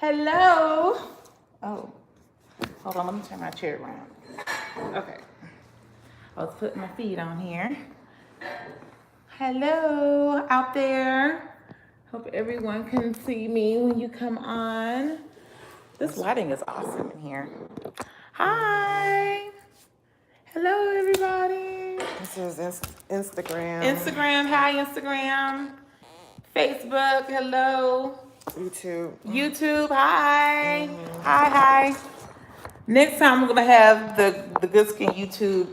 Hello. Oh, hold on. Let me turn my chair around. Okay. I was putting my feet on here. Hello out there. Hope everyone can see me when you come on. This lighting is awesome in here. Hi. Hello, everybody. This is Instagram. Instagram. Hi, Instagram. Facebook. Hello. YouTube. Hi. Hi. Next time we're gonna have the Good Skin YouTube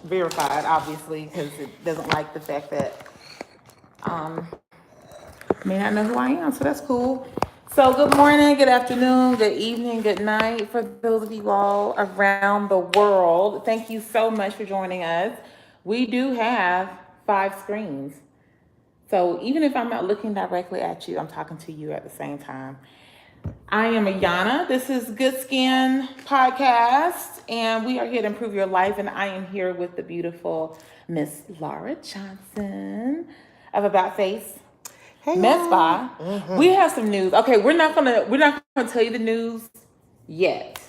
verified, obviously, because it doesn't like the fact that may not know who I am. So that's cool. So good morning, good afternoon, good evening, good night for those of you all around the world. Thank you so much for joining us. We do have 5 screens. So even if I'm not looking directly at you, I'm talking to you at the same time. I am Ayanna. This is Good Skin Podcast, and we are here to improve your life. And I am here with the beautiful Miss Laura Johnson of About Face Hey, Med Spa. We have some news. Okay, we're not gonna tell you the news yet,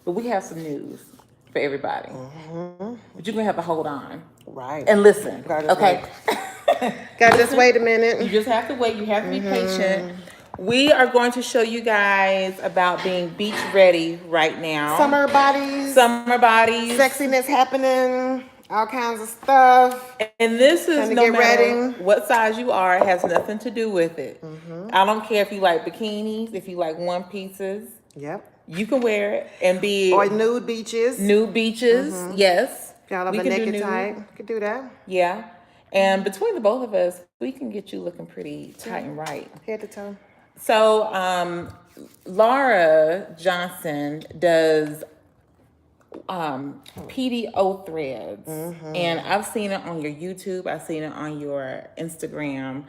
but we have some news for everybody. But you're gonna have to hold on, right, and listen. Okay. Gotta just wait a minute. You just have to wait. You have to be patient. We are going to show you guys about being beach ready right now. Summer bodies. Sexiness happening. All kinds of stuff. And this is no matter ready. what size you are, it has nothing to do with it. I don't care if you like bikinis, if you like one pieces. Yep. You can wear it and be... Or nude beaches. Yes. Got all the naked type. You can do that. Yeah. And between the both of us, we can get you looking pretty tight and right. Head to toe. So, Laura Johnson does PDO threads, and I've seen it on your YouTube. I've seen it on your Instagram,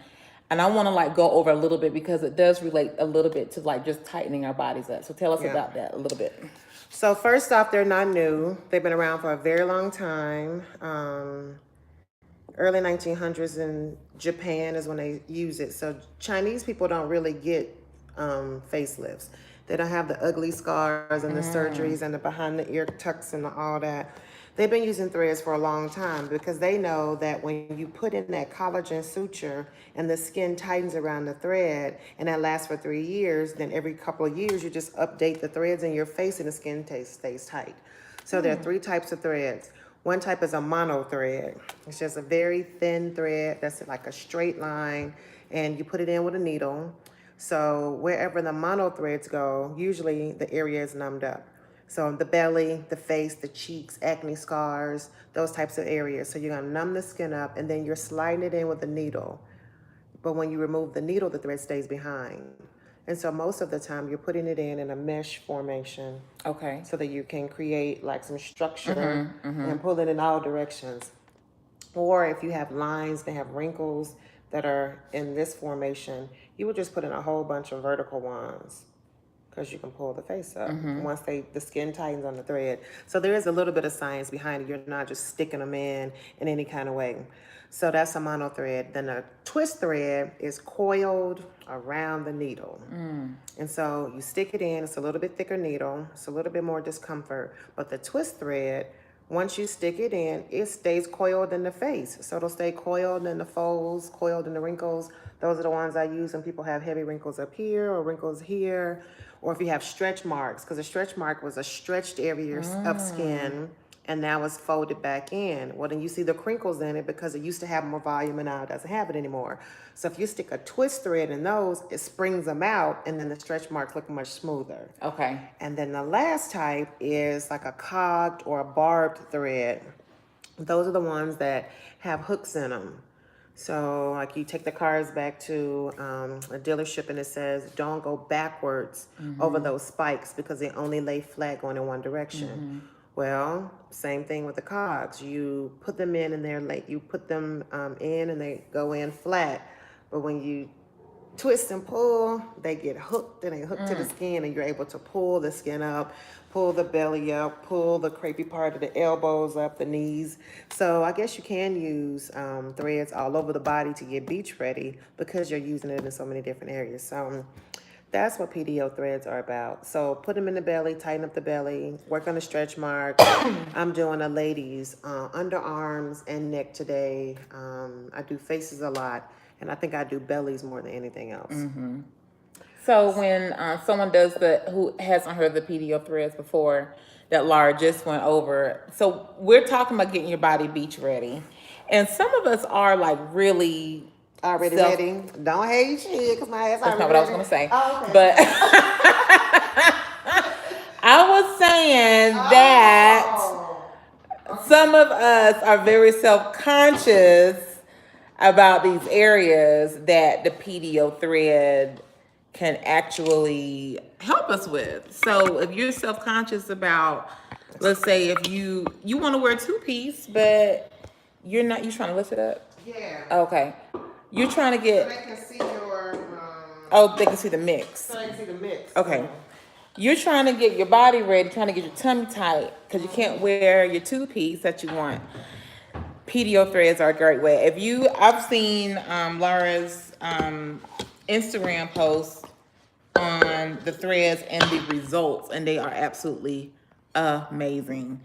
and I want to go over a little bit because it does relate a little bit to just tightening our bodies up. So tell us about that a little bit. So first off, they're not new. They've been around for a very long time. Early 1900s in Japan is when they use it. So Chinese people don't really get facelifts. They don't have the ugly scars and the surgeries and the behind the ear tucks and all that. They've been using threads for a long time because they know that when you put in that collagen suture and the skin tightens around the thread and that lasts for 3 years, then every couple of years you just update the threads in your face and the skin stays tight. So there are 3 types of threads. One type is a mono thread. It's just a very thin thread that's like a straight line, and you put it in with a needle. So wherever the mono threads go, usually the area is numbed up. So the belly, the face, the cheeks, acne scars, those types of areas. So you're gonna numb the skin up, and then you're sliding it in with a needle. But when you remove the needle, the thread stays behind. And so most of the time you're putting it in a mesh formation. Okay. So that you can create some structure and pull it in all directions. Or if you have lines that have wrinkles that are in this formation, you would just put in a whole bunch of vertical ones because you can pull the face up once the skin tightens on the thread. So there is a little bit of science behind it. You're not just sticking them in any kind of way. So that's a mono thread. Then a twist thread is coiled around the needle. And so you stick it in, it's a little bit thicker needle, it's a little bit more discomfort. But the twist thread, once you stick it in, it stays coiled in the face. So it'll stay coiled in the folds, coiled in the wrinkles. Those are the ones I use when people have heavy wrinkles up here or wrinkles here. Or if you have stretch marks, because a stretch mark was a stretched area of skin and now it's folded back in. Well, then you see the crinkles in it because it used to have more volume and now it doesn't have it anymore. So if you stick a twist thread in those, it springs them out and then the stretch marks look much smoother. Okay. And then the last type is like a cogged or a barbed thread. Those are the ones that have hooks in them. So like you take the cars back to a dealership and it says, don't go backwards over those spikes because they only lay flat going in one direction. Well, same thing with the cogs. You put them in and you put them in and they go in flat. But when you twist and pull, they get hooked and they hook to the skin and you're able to pull the skin up, pull the belly up, pull the crepey part of the elbows up, the knees. So I guess you can use threads all over the body to get beach ready because you're using it in so many different areas. So That's what PDO threads are about. So put them in the belly, tighten up the belly, work on the stretch marks. I'm doing a lady's underarms and neck today. I do faces a lot, and I think I do bellies more than anything else. So when someone does who hasn't heard the PDO threads before, that Laura just went over. So we're talking about getting your body beach ready. And some of us are like really Already ready? Don't hate shit, because my ass That's already not what I was ready. going to say. Oh, okay. But I was saying that some of us are very self-conscious about these areas that the PDO thread can actually help us with. So if you're self-conscious about, let's say if you want to wear a two-piece, but you're trying to lift it up? Yeah. Okay. You're trying to So get, they can see your. oh, they can see the mix. So they can see the mix. Okay. You're trying to get your body ready, trying to get your tummy tight, because you can't wear your two-piece that you want. PDO threads are a great way. I've seen Laura's Instagram posts on the threads and the results, and they are absolutely amazing.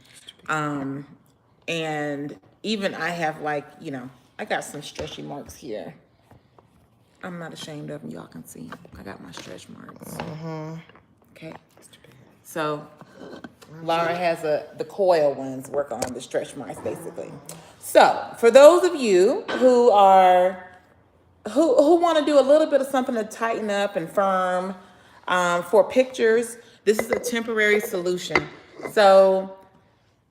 And even I have I got some stretchy marks here. I'm not ashamed of them. Y'all can see. I got my stretch marks. Okay. So Laura has the coil ones work on the stretch marks basically. So for those of you who want to do a little bit of something to tighten up and firm for pictures, this is a temporary solution. So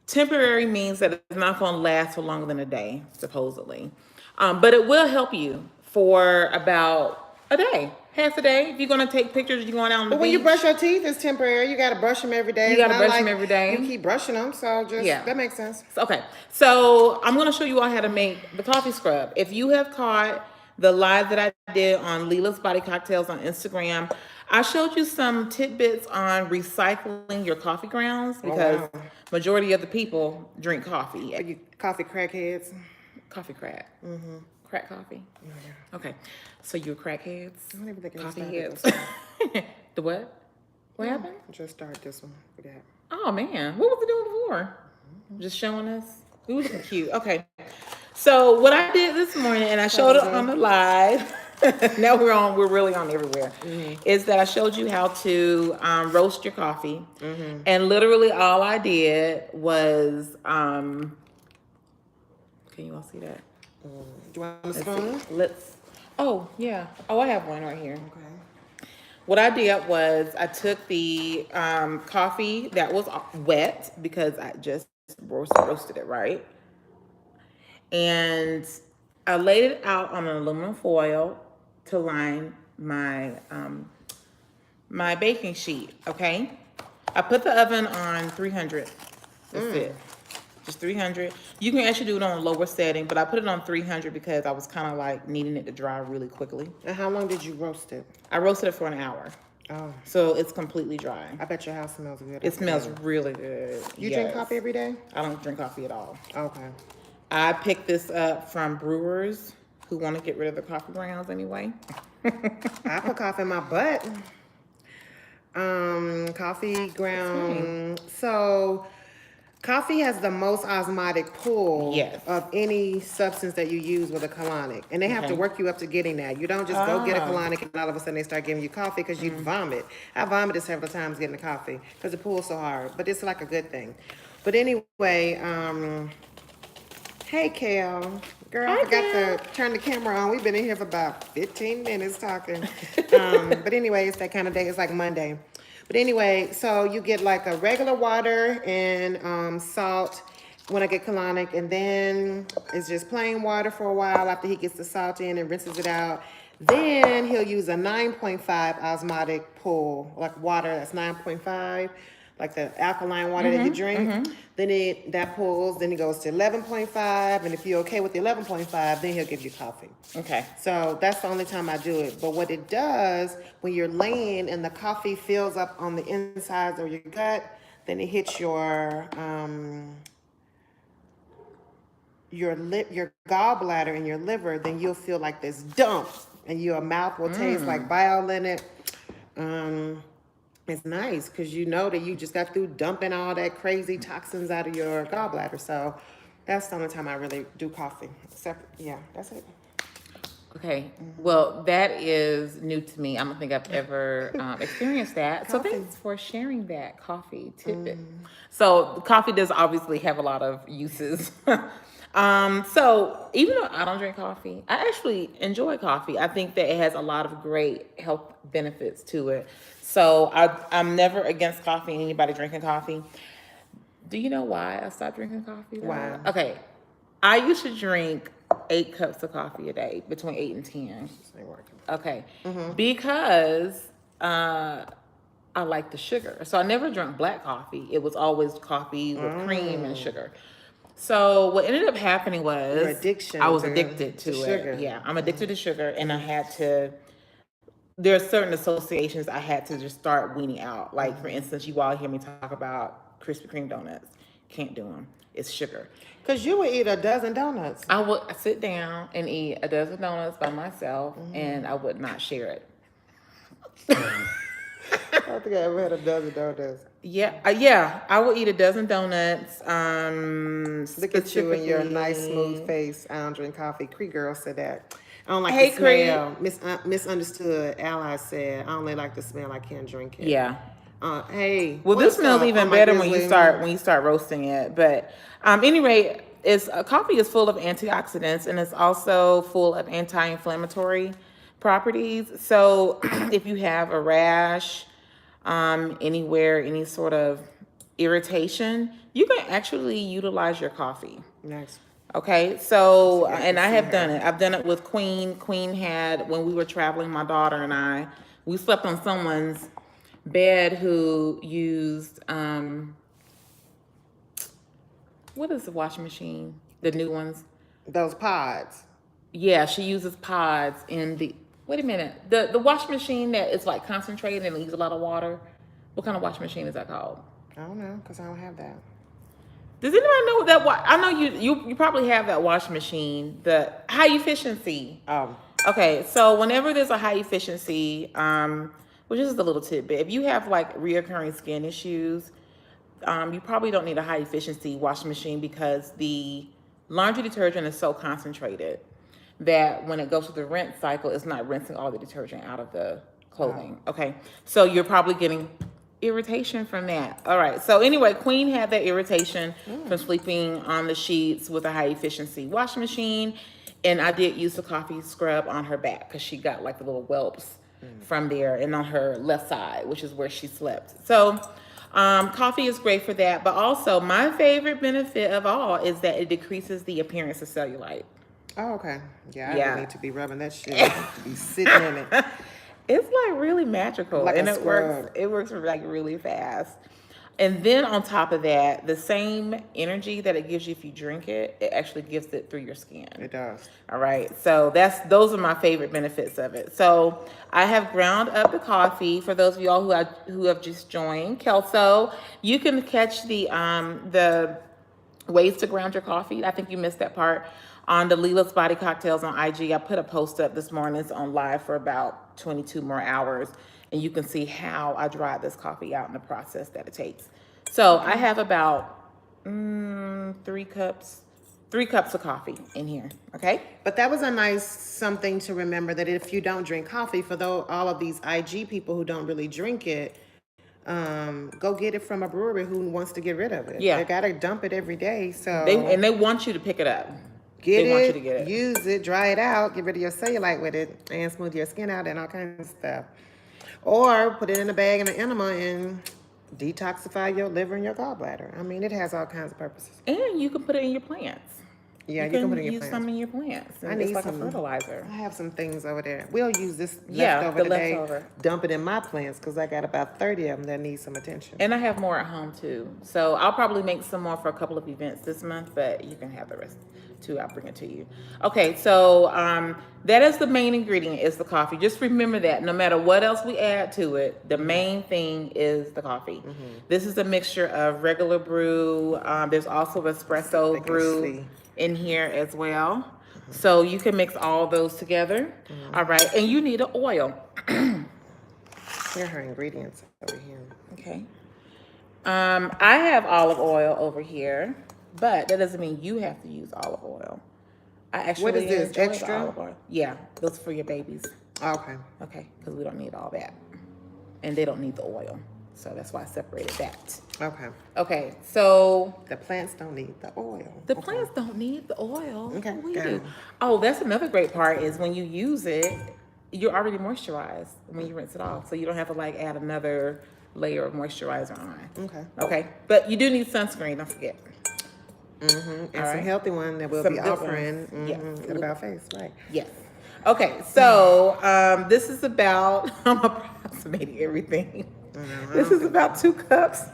temporary means that it's not going to last for longer than a day, supposedly. But it will help you for about a day, half a day. If you're going to take pictures, you're going out on the But when you beach. brush your teeth, it's temporary. You got to brush them every day. You It's got to not brush like them every day. You keep brushing them, so that makes sense. Okay, so I'm going to show you all how to make the coffee scrub. If you have caught the live that I did on Leela's Body Cocktails on Instagram, I showed you some tidbits on recycling your coffie grounds because majority of the people drink coffee. Are you coffee crackheads? Coffee crack. Crack coffee. Okay, so you're crackheads. I don't even think coffee I heads. The what? What happened? Just start this one. Forget. Oh man, what was it doing before? Just showing us. We were looking cute. Okay. So what I did this morning, and I showed it on the live. Now we're really on everywhere. Is that I showed you how to roast your coffee, and literally all I did was, can you all see that? Do you want a spoon? Oh yeah. Oh, I have one right here. Okay. What I did was I took the coffee that was wet because I just roasted it, right? And I laid it out on an aluminum foil to line my my baking sheet, okay? I put the oven on 300. That's it. Just 300. You can actually do it on a lower setting, but I put it on 300 because I was kind of like needing it to dry really quickly. And how long did you roast it? I roasted it for an hour. Oh. So it's completely dry. I bet your house smells good. It smells really good. You drink coffee every day? I don't drink coffee at all. Okay. I picked this up from brewers who want to get rid of the coffee grounds anyway. I put coffee in my butt. Coffee ground. So coffee has the most osmotic pull of any substance that you use with a colonic. And they have to work you up to getting that. You don't just go get a colonic and all of a sudden they start giving you coffee because you vomit. I vomited several times getting the coffee because it pulls so hard. But it's like a good thing. But anyway, hey, Kel. Girl, I forgot to turn the camera on. We've been in here for about 15 minutes talking. But anyway, it's that kind of day. It's like Monday. But anyway, so you get like a regular water and salt when I get colonic. And then it's just plain water for a while after he gets the salt in and rinses it out. Then he'll use a 9.5 osmotic pull, like water that's 9.5. Like the alkaline water that you drink, then that pulls, then it goes to 11.5, and if you're okay with the 11.5, then he'll give you coffee. Okay. So that's the only time I do it. But what it does, when you're laying and the coffee fills up on the insides of your gut, then it hits your gallbladder and your liver, then you'll feel like this dump, and your mouth will taste like bile in it. It's nice because you know that you just got through dumping all that crazy toxins out of your gallbladder. So that's the only time I really do coffee. Yeah, that's it. Okay, well, that is new to me. I don't think I've ever experienced that. So Coffee. thanks for sharing that coffee tidbit. So coffee does obviously have a lot of uses. So even though I don't drink coffee, I actually enjoy coffee. I think that it has a lot of great health benefits to it. So I'm never against coffee and anybody drinking coffee. Do you know why I stopped drinking coffee? Though? Why? Okay, I used to drink 8 cups of coffee a day, between 8 and 10. Okay, because I like the sugar, so I never drank black coffee. It was always coffee with cream and sugar. So what ended up happening was Your addiction I was to addicted to sugar. it. Yeah, I'm addicted to sugar, and I had to. There are certain associations I had to just start weaning out. Like for instance, you all hear me talk about Krispy Kreme donuts. Can't do them. It's sugar. Because you would eat a dozen donuts. I would sit down and eat a dozen donuts by myself, and I would not share it. I don't think I ever had a dozen donuts. Yeah, I would eat a dozen donuts. Look at you and your nice specifically- smooth face. I don't drink coffee. Cree girl said that. I don't like Hey, the Cree. smell. Misunderstood ally said, I only like the smell. I can't drink it. Yeah. Hey. Well, this what's smells up? even Oh, my better when grizzly. you start roasting it. But anyway, coffee is full of antioxidants and it's also full of anti-inflammatory properties. So if you have a rash anywhere, any sort of irritation, you can actually utilize your coffee. Nice. Okay, so I and can I see have her. done it. I've done it with Queen. Queen had, when we were traveling, my daughter and I, we slept on someone's bed who used what is the washing machine? The new ones. Those pods. Yeah, she uses pods in the. Wait a minute. The washing machine that is like concentrated and leaves a lot of water. What kind of washing machine is that called? I don't know, because I don't have that. Does anybody know what that? I know you probably have that washing machine. The high efficiency. Oh. Okay, so whenever there's a high efficiency, which is a little tidbit, if you have like reoccurring skin issues, you probably don't need a high efficiency washing machine because the laundry detergent is so concentrated that when it goes through the rinse cycle, it's not rinsing all the detergent out of the clothing. Okay, so you're probably getting irritation from that. All right, so anyway, Queen had that irritation from sleeping on the sheets with a high efficiency washing machine. And I did use the coffee scrub on her back because she got like the little whelps from there and on her left side, which is where she slept. So coffee is great for that. But also my favorite benefit of all is that it decreases the appearance of cellulite. Oh, okay. Yeah, I Yeah. don't need to be rubbing that shit. I have to be sitting in it. It's like really magical, Like and a it scrub. works. It works like really fast. And then on top of that, the same energy that it gives you if you drink it, it actually gives it through your skin. It does. All right, so those are my favorite benefits of it. So I have ground up the coffee for those of y'all who have just joined Kelso. You can catch the ways to ground your coffee. I think you missed that part on the Leela's Body Cocktails on IG. I put a post up this morning. It's on live for about 22 more hours, and you can see how I dried this coffee out in the process that it takes. So I have about 3 cups of coffee in here. Okay. But that was a nice something to remember that if you don't drink coffee, for all of these IG people who don't really drink it, go get it from a brewery who wants to get rid of it. Yeah. They gotta dump it every day. So They want you to pick it up. get they it, want you to get it. use it, dry it out, get rid of your cellulite with it, and smooth your skin out and all kinds of stuff. Or put it in a bag and an enema and detoxify your liver and your gallbladder. I mean, it has all kinds of purposes. And you can put it in your plants. Yeah, you can put it in your use plants. some in your plants. I And need it's like some a fertilizer. I have some things over there. We'll use this Yeah, leftover the today. leftover. Dump it in my plants because I got about 30 of them that need some attention. And I have more at home too. So I'll probably make some more for a couple of events this month, but you can have the rest too. I'll bring it to you. Okay, so that is the main ingredient is the coffee. Just remember that no matter what else we add to it, the main thing is the coffee. This is a mixture of regular brew. There's also espresso They can brew see. in here as well. So you can mix all those together. All right, and you need an oil. Here are her ingredients over here. Okay. I have olive oil over here, but that doesn't mean you have to use olive oil. I actually What is this, enjoy extra? the olive oil. Yeah, those for your babies. Okay. Okay, because we don't need all that, and they don't need the oil, so that's why I separated that. Okay. Okay, so The plants don't need the oil. the plants don't need the oil. Okay, We got do. it. Oh, that's another great part is when you use it, you're already moisturized when you rinse it off, so you don't have to like add another layer of moisturizer on. Okay. Okay, but you do need sunscreen. Don't forget. And some right. healthy one that we'll Some be good offering ones. Yeah. at About Face, right? Yes. Okay, so this is about, I'm approximating everything. This is about 2 cups.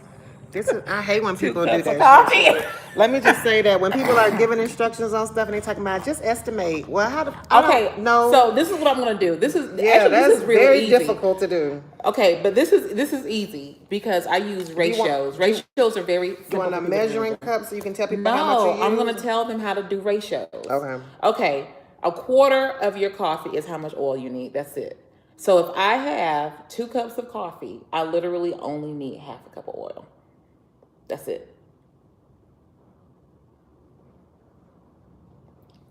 I hate when 2 people do cups that. of coffee. Let me just say that when people are giving instructions on stuff and they talking about just estimate. Well, Okay, so this is what I'm gonna do. This is that's this is really very easy. difficult to do. Okay, but this is easy because I use ratios. Ratios are very simple. You want a for people to measuring do. cup so you can tell people how much you No, use? I'm gonna tell them how to do ratios. Okay. Okay, a quarter of your coffee is how much oil you need. That's it. So if I have 2 cups of coffee, I literally only need half a cup of oil. That's it.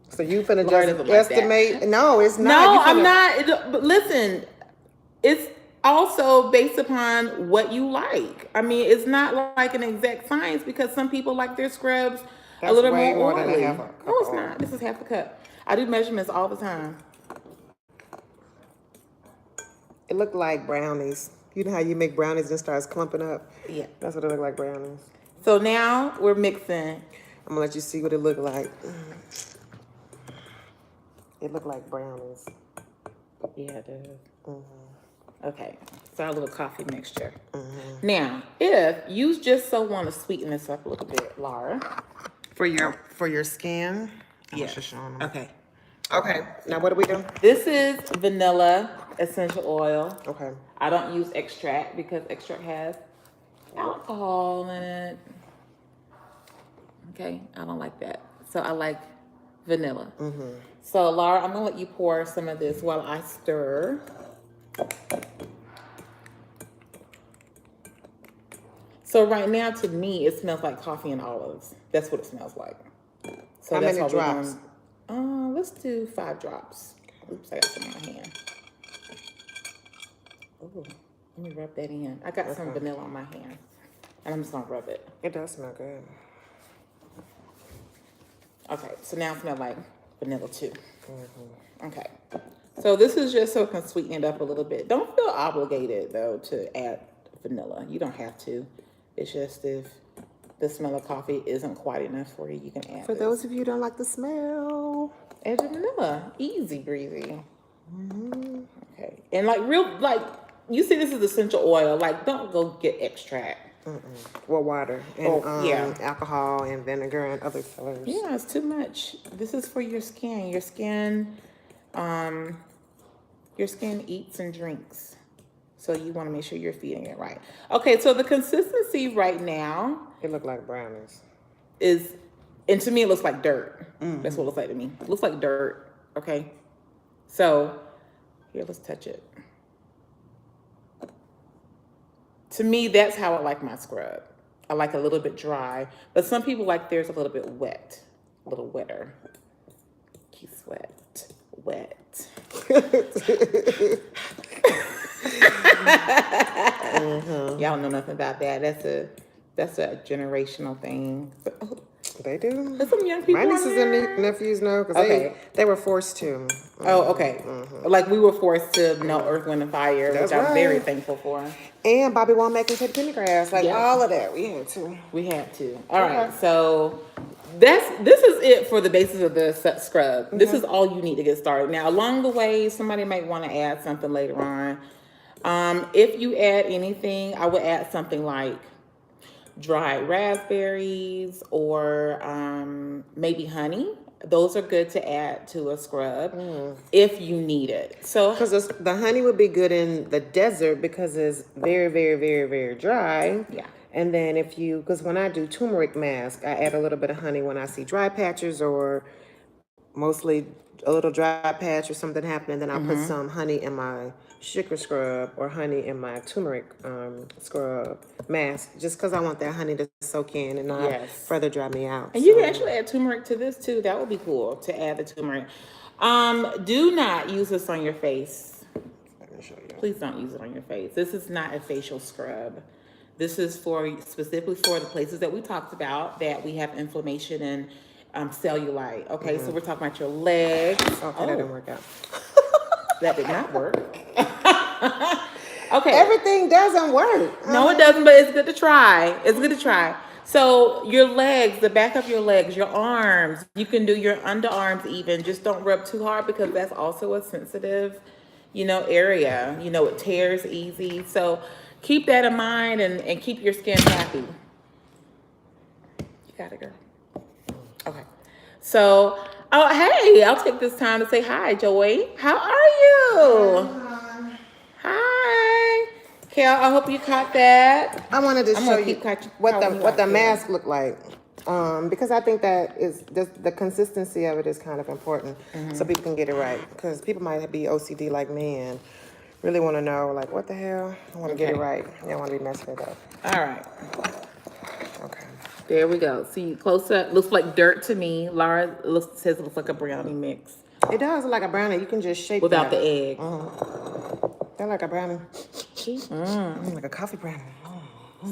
So you finna Laura just doesn't like that. estimate? No, it's not. No, You I'm finna- not. But listen, it's also based upon what you like. I mean, it's not like an exact science because some people like their scrubs a That's little way more more than a oily. half a cup No, it's of oil. not. This is half a cup. I do measurements all the time. It looked like brownies. You know how you make brownies and it starts clumping up? Yeah. That's what it looked like, brownies. So now we're mixing. I'm gonna let you see what it looked like. It looked like brownies. Yeah, it does. Okay, so our little coffee mixture. Now, if you just so want to sweeten this up a little bit, Laura. For your skin? I was just showing them. Okay. Okay, now what do we do? This is vanilla essential oil. Okay. I don't use extract because extract has alcohol in it. Okay, I don't like that. So I like vanilla. So Laura, I'm gonna let you pour some of this while I stir. So right now, to me, it smells like coffee and olives. That's what it smells like. So How that's many why we're drops? going. Let's do 5 drops. Oops, I got some in my hand. Oh, let me rub that in. I got some vanilla on my hand, and I'm just gonna rub it. It does smell good. Okay, so now it smells like vanilla too. Okay, so this is just so it can sweeten it up a little bit. Don't feel obligated though to add vanilla. You don't have to. It's just if the smell of coffee isn't quite enough for you, you can add For this. those of you who don't like the smell. Add the vanilla. Easy breezy. Okay, and like you see this is essential oil. Like don't go get extract. Well, water and yeah. alcohol and vinegar and other colors. Yeah, it's too much. This is for your skin. Your skin eats and drinks. So you want to make sure you're feeding it right. Okay, so the consistency right now It looked like brownies. is, and to me it looks like dirt. That's what it looks like to me. It looks like dirt, okay? So, here, let's touch it. To me, that's how I like my scrub. I like a little bit dry, but some people like theirs a little bit wet, a little wetter. Keep wet. Y'all know nothing about that. That's a generational thing. They do. There's some young people My nieces on there. and nephews know because they were forced to. Oh, okay. Like we were forced to know Earth, Wind, and Fire, That's which I'm very right. thankful for. And Bobby Womack and Teddy Pendergrass, like Yeah. all of that, we had to. We had to. All right, so this is it for the basis of the scrub. This is all you need to get started. Now, along the way, somebody might want to add something later on. If you add anything, I would add something like dried raspberries or maybe honey. Those are good to add to a scrub if you need it. So Because the honey would be good in the desert because it's very, very, very, very dry. Yeah. And then because when I do turmeric mask, I add a little bit of honey when I see dry patches or mostly a little dry patch or something happening. Then I'll put some honey in my sugar scrub or honey in my turmeric scrub mask, just because I want that honey to soak in and not Yes. further dry me out. And you can actually add turmeric to this too. That would be cool to add the turmeric. Do not use this on your face. Let me show you. Please don't use it on your face. This is not a facial scrub. This is specifically for the places that we talked about that we have inflammation and cellulite. Okay, so we're talking about your legs. Okay, that didn't work out. That did not work. Okay. Everything doesn't work. No, it doesn't, but it's good to try. It's good to try. So your legs, the back of your legs, your arms, you can do your underarms even. Just don't rub too hard because that's also a sensitive, area. It tears easy. So keep that in mind and keep your skin happy. You got it, girl. Okay. So, hey, I'll take this time to say hi, Joy. How are you? Hi. Kel, I hope you caught that. I wanted to show you what the mask mask looked like, because I think that is the consistency of it is kind of important, so people can get it right. Because people might be OCD like me and really want to know, like, what the hell? I want to get it right. I don't want to be messing it up. All right. Okay. There we go. See, close up. Looks like dirt to me. Laura says it looks like a brownie mix. It does look like a brownie. You can just shape without that. the egg. They're like a brownie. Like a coffee brownie.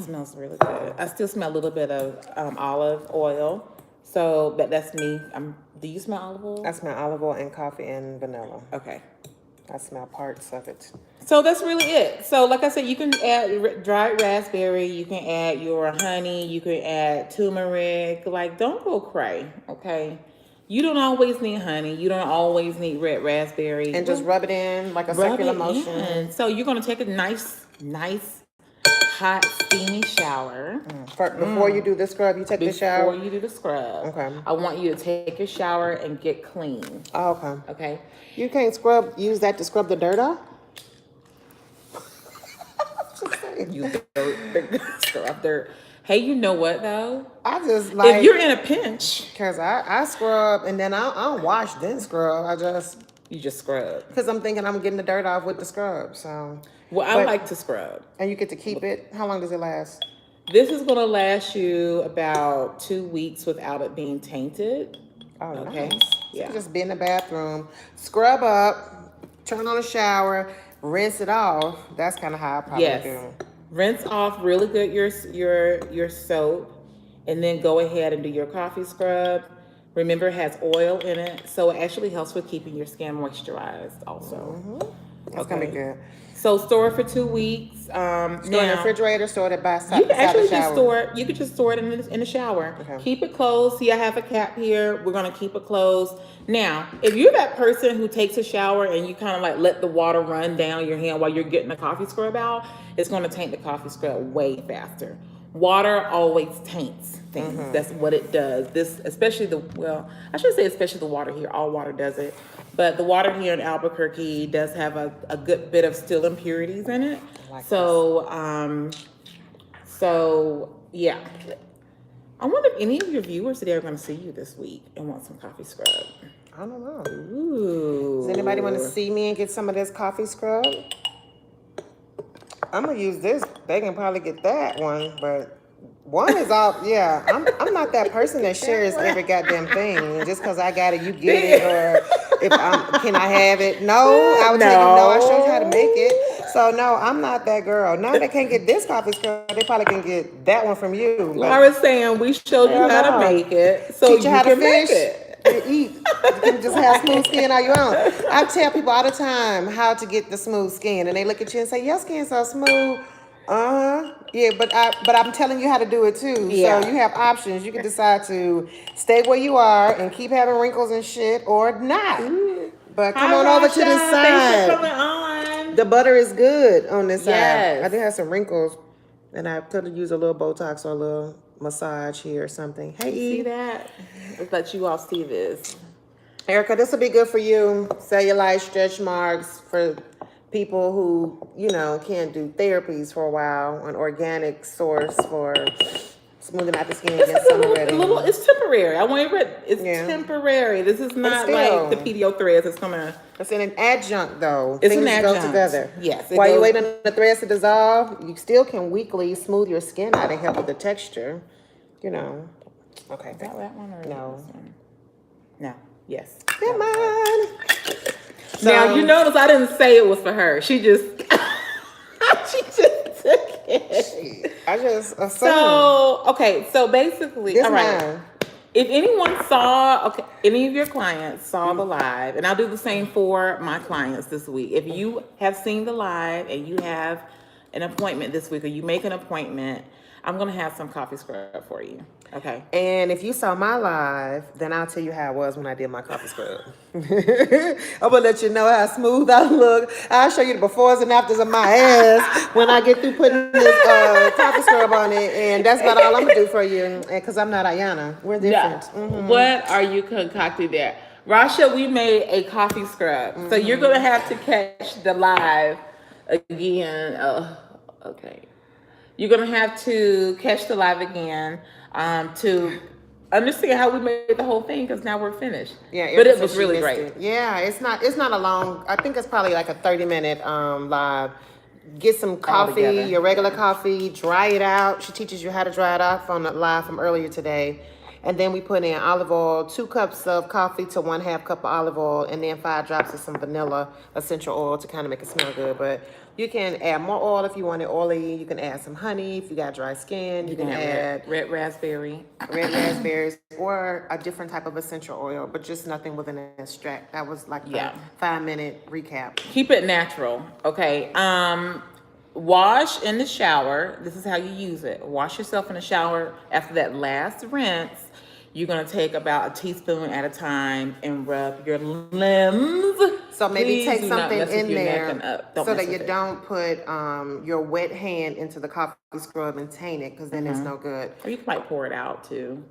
Smells really good. I still smell a little bit of olive oil. So, but that's me. Do you smell olive oil? I smell olive oil and coffee and vanilla. Okay. I smell parts of it. So that's really it. So like I said, you can add dried raspberry. You can add your honey. You can add turmeric. Like, don't go cray, okay? You don't always need honey. You don't always need red raspberry. And just rub it in like a circular motion. So you're going to take a nice, hot, steamy shower. Before you do the scrub, you take the shower? Before you do the scrub. Okay. I want you to take a shower and get clean. Oh, okay. Okay? You can't use that to scrub the dirt off? Just saying. You scrub dirt. Hey, you know what though? I just like... If you're in a pinch. Because I scrub and then I don't wash, then scrub. You just scrub. Because I'm thinking I'm getting the dirt off with the scrub, so... Well, I like to scrub. And you get to keep it? How long does it last? This is going to last you about 2 weeks without it being tainted. Oh, okay. Nice. Yeah. So just be in the bathroom, scrub up, turn on the shower, rinse it off. That's kind of how I probably do. Rinse off really good your soap, and then go ahead and do your coffee scrub. Remember, it has oil in it, so it actually helps with keeping your skin moisturized also. That's going to be good. So store it for 2 weeks. Store it in the refrigerator, store it by You can actually the shower. you could just store it in the shower. Okay. Keep it closed. See, I have a cap here. We're gonna keep it closed. Now, if you're that person who takes a shower and you kind of like let the water run down your hand while you're getting the coffee scrub out, it's gonna taint the coffee scrub way faster. Water always taints things. That's what it does. Especially the water here. All water does it. But the water here in Albuquerque does have a good bit of still impurities in it. So yeah. I wonder if any of your viewers today are going to see you this week and want some coffee scrub. I don't know. Ooh. Does anybody want to see me and get some of this coffee scrub? I'm going to use this. They can probably get that one, but one is all, yeah. I'm not that person that shares every goddamn thing. And just because I got it, you get it, or can I have it? No, I would tell you no. I showed you how to make it. So no, I'm not that girl. Now they can't get this coffee scrub. They probably can get that one from you. Laura's saying we showed you how to make it, so teach you how to make fish. it. You eat. You can just have smooth skin on your own. I tell people all the time how to get the smooth skin, and they look at you and say, "Your skin's so smooth." Yeah, but I'm telling you how to do it too. Yeah. So you have options. You can decide to stay where you are and keep having wrinkles and shit, or not. But come on over to this side. Thanks for coming on. The butter is good on this Yes. side. I do have some wrinkles, and I could have used a little Botox or a little massage here or something. Hey, See that? Let's let you all see this. Erica, this will be good for you. Cellulite, stretch marks, for people who, can't do therapies for a while. An organic source for Smoothing out the skin, getting summer ready. It's temporary. I want it's Yeah. temporary. This is not still- like the PDO threads. It's gonna. It's an adjunct, though. It's Things an go adjunct. together. Yes. While you're waiting on the threads to dissolve, you still can weekly smooth your skin out and help with the texture. You know. Okay. Is that one or No. this one? No. Yes. Come on. Now you notice I didn't say it was for her. She just she just took it. I just assumed. So basically, This all right. mine. If anyone saw, any of your clients saw the live, and I'll do the same for my clients this week. If you have seen the live and you have an appointment this week, or you make an appointment, I'm gonna have some coffee scrub for you. Okay. And if you saw my live, then I'll tell you how it was when I did my coffee scrub. I'm gonna let you know how smooth I look. I'll show you the befores and afters of my ass when I get through putting this coffee scrub on it. And that's about all I'm gonna do for you. Because I'm not Ayanna. We're different. What are you concocting there? Rasha, we made a coffee scrub. So you're gonna have to catch the live again. Okay. You're gonna have to catch the live again to understand how we made the whole thing, because now we're finished. Yeah, but it was really great. Yeah, it's not a long. I think it's probably like a 30-minute live. Get some coffee, together. your regular coffee, dry it out. She teaches you how to dry it out from the live from earlier today. And then we put in olive oil, 2 cups of coffee to 1/2 cup of olive oil, and then 5 drops of some vanilla essential oil to kind of make it smell good. But you can add more oil if you want it oily. You can add some honey if you got dry skin. You can add red raspberry, raspberries, or a different type of essential oil, but just nothing with an extract. That was like the 5-minute recap. Keep it natural, okay? Wash in the shower. This is how you use it. Wash yourself in the shower. After that last rinse, you're gonna take about a teaspoon at a time and rub your limbs. So maybe Please take do not something mess with in your neck there and up. Don't so mess that you with it. don't put your wet hand into the coffee scrub and taint it, because then it's no good. Or you might pour it out too.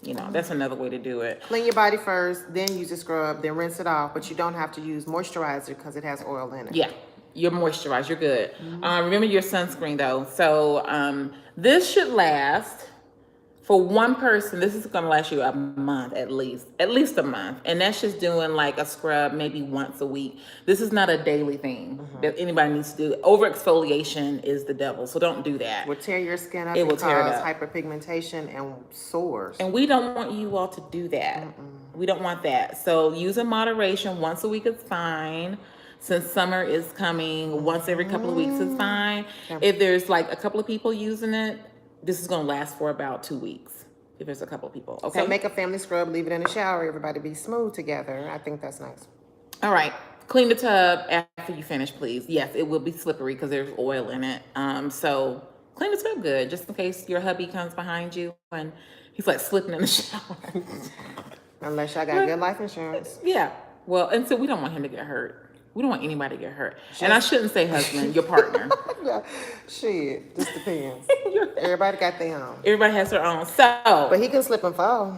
You know, that's another way to do it. Clean your body first, then use the scrub, then rinse it off. But you don't have to use moisturizer because it has oil in it. Yeah, you're moisturized. You're good. Remember your sunscreen though. So this should last for one person. This is going to last you a month at least a month, and that's just doing like a scrub maybe once a week. This is not a daily thing that anybody needs to do. Over exfoliation is the devil, so don't do that. It will tear your skin up. It will tear it up. Hyperpigmentation and sores. And we don't want you all to do that. We don't want that. So use in moderation. Once a week is fine. Since summer is coming, once every couple of weeks is fine. If there's like a couple of people using it, this is going to last for about 2 weeks. If there's a couple of people, okay? So make a family scrub, leave it in the shower, everybody be smooth together. I think that's nice. All right. Clean the tub after you finish, please. Yes, it will be slippery because there's oil in it. So clean the tub good, just in case your hubby comes behind you and he's like slipping in the shower. Unless y'all got good life insurance. Yeah. Well, and so we don't want him to get hurt. We don't want anybody to get hurt. And I shouldn't say husband, your partner. Yeah, shit, just depends. Everybody got their own. Everybody has their own. So, But he can slip and fall.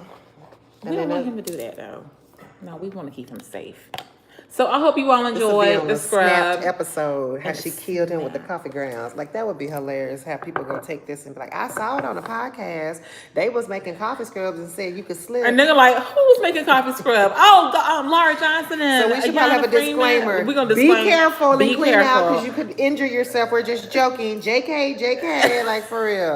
we don't want him to do that though. No, we want to keep him safe. So I hope you all enjoyed the scrub snapped episode. How she killed him with the coffee grounds. Like that would be hilarious. How people gonna take this and be like, I saw it on a podcast. They was making coffee scrubs and said you could slip. And they're like, who was making coffee scrub? Oh, Laura Johnson and So we should probably have a disclaimer. We're gonna be careful and Be clean out careful. because you could injure yourself. We're just joking. JK, like for real.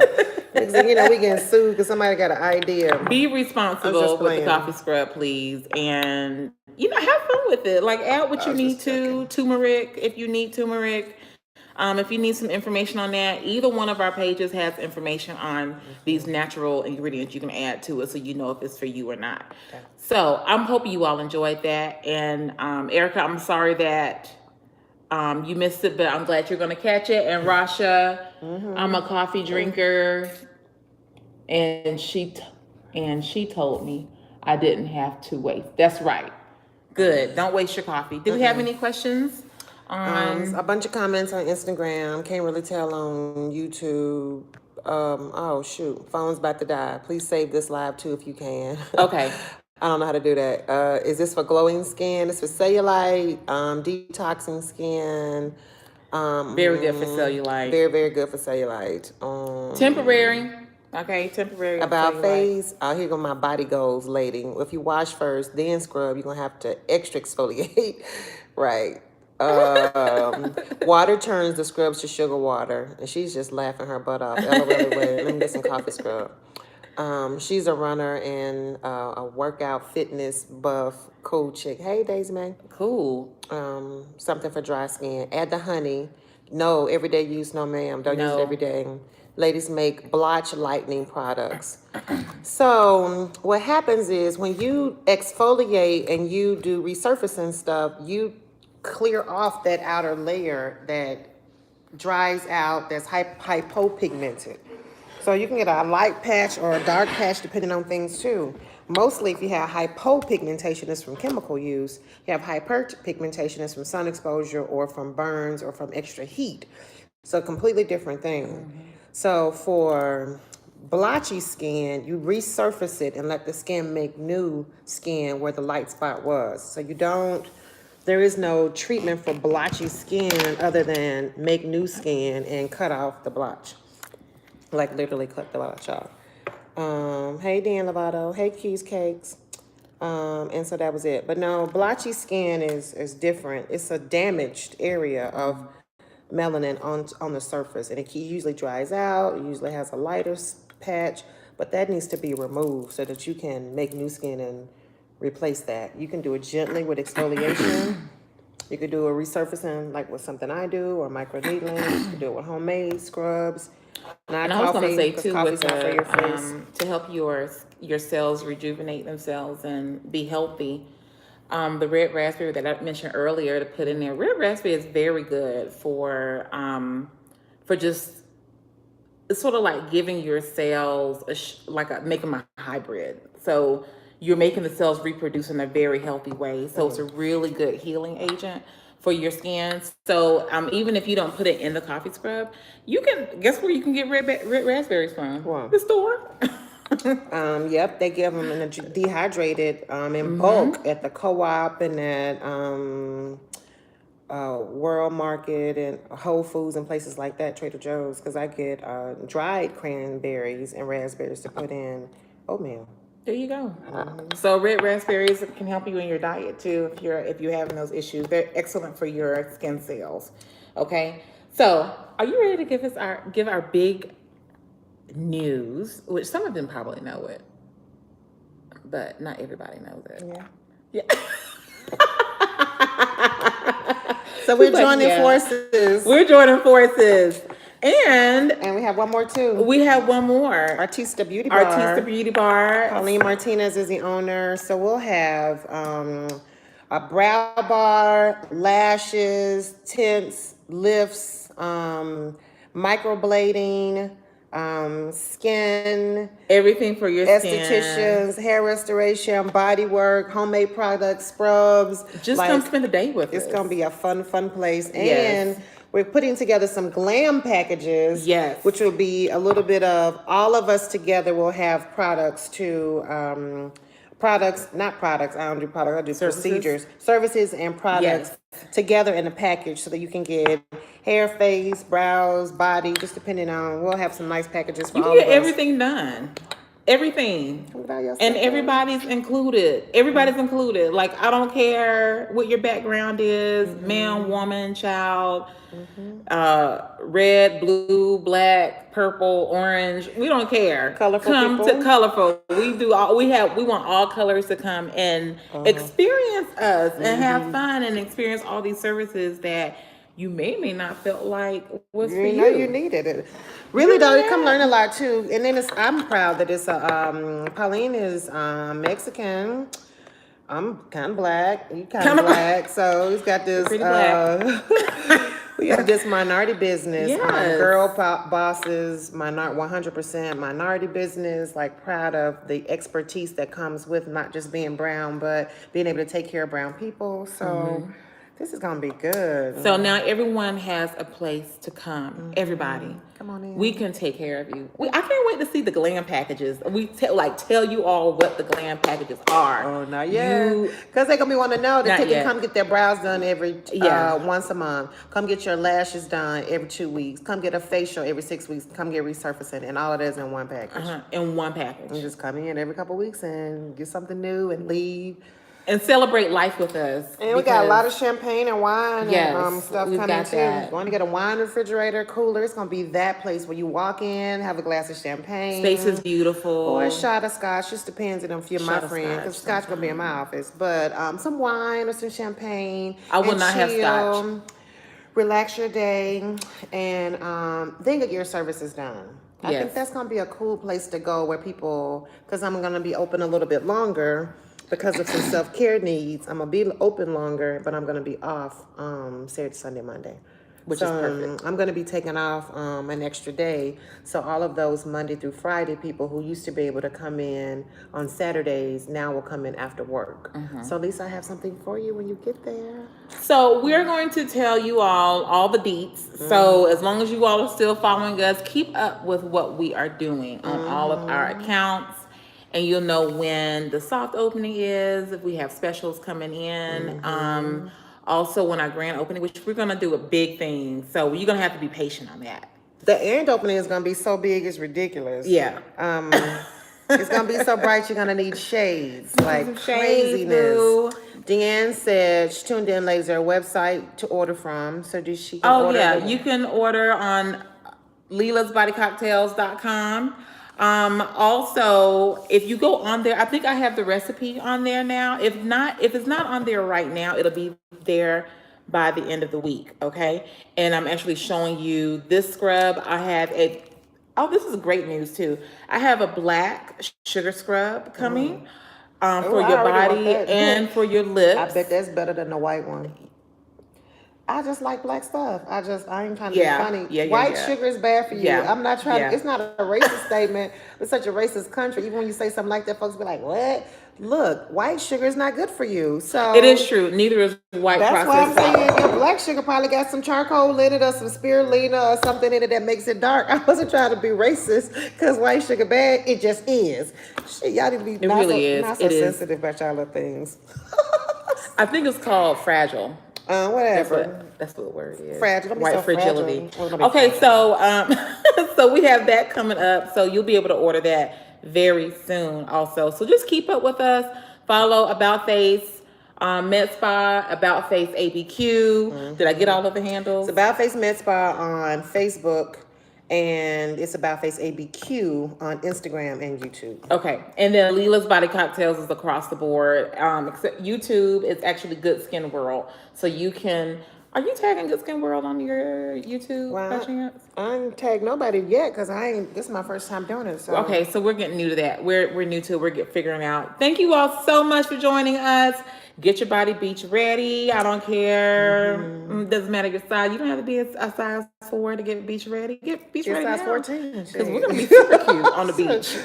Because, we getting sued because somebody got an idea. Be responsible with the coffee scrub, please, and have fun with it. Like add what you need to turmeric if you need turmeric. If you need some information on that, either one of our pages has information on these natural ingredients you can add to it, so you know if it's for you or not. Okay. So I'm hoping you all enjoyed that, and Erica, I'm sorry that you missed it, but I'm glad you're going to catch it. And Rasha, I'm a coffee drinker, and she told me I didn't have to waste. That's right. Good. Don't waste your coffee. Did we have any questions? A bunch of comments on Instagram. Can't really tell on YouTube. Oh shoot, phone's about to die. Please save this live too if you can. Okay. I don't know how to do that. Is this for glowing skin? It's for cellulite, detoxing skin. Very good for cellulite. Very, very good for cellulite. Temporary. Okay, temporary About cellulite. phase, here go my body goals, lady. If you wash first, then scrub, you're gonna have to extra exfoliate. Right. Water turns the scrubs to sugar water, and she's just laughing her butt off. LOL, let me get some coffee scrub. She's a runner and a workout fitness buff cool chick. Hey, Daisy Mae. Cool. Something for dry skin. Add the honey. No, everyday use, no ma'am. Don't use it No. every day. Ladies make blotch lightening products. So what happens is when you exfoliate and you do resurfacing stuff, you clear off that outer layer that dries out, that's hypopigmented. So you can get a light patch or a dark patch depending on things too. Mostly if you have hypopigmentation, it's from chemical use. You have hyperpigmentation, it's from sun exposure or from burns or from extra heat. So completely different thing. So for blotchy skin, you resurface it and let the skin make new skin where the light spot was. So there is no treatment for blotchy skin other than make new skin and cut off the blotch. Like literally cut the blotch off. Hey Dan Lovato, hey Keys Cakes. And so that was it. But no, blotchy skin is different. It's a damaged area of melanin on the surface, and it usually dries out. It usually has a lighter patch, but that needs to be removed so that you can make new skin and replace that. You can do it gently with exfoliation. You could do a resurfacing like with something I do, or microneedling. You could do it with homemade scrubs. Not And I was going to say because too, coffee's with not for your face. to help your cells rejuvenate themselves and be healthy. The red raspberry that I mentioned earlier to put in there. Red raspberry is very good for just, it's sort of like giving your cells making them a hybrid. So you're making the cells reproduce in a very healthy way. So it's a really good healing agent for your skin. So even if you don't put it in the coffee scrub, you can, guess where you can get red raspberries from? Wow. The store. Yep, they give them in a dehydrated in bulk at the co-op and at World Market and Whole Foods and places like that, Trader Joe's, because I get dried cranberries and raspberries to put in oatmeal. There you go. So red raspberries can help you in your diet too if you're having those issues. They're excellent for your skin cells. Okay. So are you ready to give our big news, which some of them probably know it, but not everybody knows it. Yeah. Yeah. So we're joining forces. We're joining forces. And we have one more too. We have one more. Artista Beauty Bar. Artista Beauty Bar. Pauline Martinez is the owner. So we'll have a brow bar, lashes, tints, lifts, microblading, skin, everything for your estheticians, skin, hair restoration, body work, homemade products, scrubs. Just come spend the day with us. It's gonna be a fun place. Yes. And we're putting together some glam packages. Yes. Which will be a little bit of all of us together will have products to not products. I don't do products. I do procedures, services, and products together in a package so that you can get hair, face, brows, body, just depending on. We'll have some nice packages for all of us. You can get everything done. Everything. And everybody's included. Everybody's included. Like, I don't care what your background is, man, woman, child, red, blue, black, purple, orange. We don't care. Colorful come people. To colorful. We want all colors to come and experience us and have fun and experience all these services that you may not felt like was for you. You know you needed it. Really though, you come learn a lot too. And then I'm proud that it's Pauline is Mexican. I'm kind of black. You kind of black. So he's got this. Pretty black. We have this minority business. Yes. Girl bosses, 100% minority business. Like proud of the expertise that comes with not just being brown, but being able to take care of brown people. So. This is gonna be good. So now everyone has a place to come. Everybody. Come on in. We can take care of you. I can't wait to see the Glam Packages. We tell you all what the Glam Packages are. Oh, not yet. Because they're going to be wanting to know that they can yet. come get their brows done once a month. Come get your lashes done every 2 weeks. Come get a facial every 6 weeks. Come get resurfacing. And all of that is in one package. In one package. And just come in every couple of weeks and get something new and leave. And celebrate life with us. And we got a lot of champagne and wine and stuff coming too. That. Going to get a wine refrigerator, cooler. It's going to be that place where you walk in, have a glass of champagne. Space is beautiful. Or a shot of scotch. Just depends on if you're my friend. Because scotch going to be in my office. But some wine or some champagne. I will not have scotch. Relax your day. And then get your services done. I think that's going to be a cool place to go where people, because I'm going to be open a little bit longer. Because of some self-care needs, I'm going to be open longer, but I'm going to be off Saturday, Sunday, Monday. Which is perfect. I'm going to be taking off an extra day. So all of those Monday through Friday people who used to be able to come in on Saturdays now will come in after work. So at least I have something for you when you get there. So we're going to tell you all the deets. So as long as you all are still following us, keep up with what we are doing on all of our accounts. And you'll know when the soft opening is, if we have specials coming in. Also, when our grand opening, which we're going to do a big thing. So you're going to have to be patient on that. The end opening is going to be so big, it's ridiculous. Yeah. It's going to be so bright, you're going to need shades. Like craziness. Deanne said she tuned in, ladies, her website to order from. So did she order? You can order on leelasbodycocktails.com. Also, if you go on there, I think I have the recipe on there now. If it's not on there right now, it'll be there by the end of the week. Okay. And I'm actually showing you this scrub. I have this is great news too. I have a black sugar scrub coming, for your body and for your lips. I bet that's better than the white one. I just like black stuff. I ain't trying to be funny. White sugar is bad for you. I'm not trying to, it's not a racist statement. It's such a racist country. Even when you say something like that, folks be like, what? Look, white sugar is not good for you. So it is true. Neither is white processed. That's why I'm saying your black sugar probably got some charcoal in it or some spirulina or something in it that makes it dark. I wasn't trying to be racist because white sugar bad. It just is. Shit, y'all need to be not so sensitive about y'all little things. I think it's called fragile. Whatever. That's what the word is. Fragile. White fragility. Okay, so so we have that coming up. So you'll be able to order that very soon also. So just keep up with us. Follow About Face, Med Spa, About Face ABQ. Did I get all of the handles? It's About Face Med Spa on Facebook. And it's About Face ABQ on Instagram and YouTube. Okay. And then Leela's Body Cocktails is across the board. Except YouTube, it's actually Good Skin World. So you can... Are you tagging Good Skin World on your YouTube by chance? I ain't tagged nobody yet because this is my first time doing it. So. Okay, so we're getting new to that. We're new to it. We're figuring out. Thank you all so much for joining us. Get your body beach ready. I don't care. Doesn't matter your size. You don't have to be a size 4 to get beach ready. Get beach ready size now. 14. Because we're going to be super cute on the beach.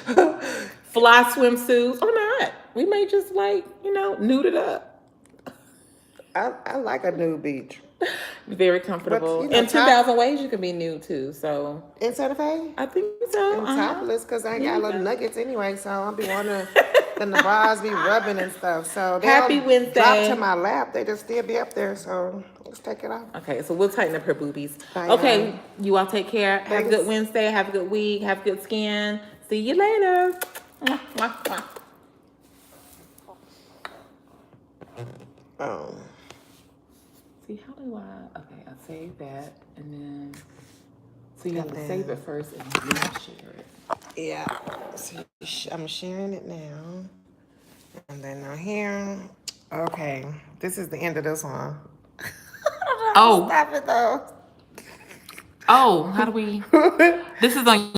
Fly swimsuits or not. We may just nude it up. I like a nude beach. Very comfortable. In 2,000 ways you can be nude too. So in Santa Fe? I think so. And topless because I ain't got little nuggets anyway. So I'll be wanting the bras be rubbing and stuff. So Happy Wednesday. Drop to my lap. They just still be up there. So let's take it off. Okay, so we'll tighten up her boobies. Bye, okay, you all take care. Have a good Wednesday. Have a good week. Have good skin. See you later. Mwah, mwah, mwah. See, how do I... Okay, I save that, and then... So you have to save it first, and then share it. Yeah. So I'm sharing it now. And then now here... Okay, this is the end of this one. Oh. Stop it, though. Oh, how do we... This is on...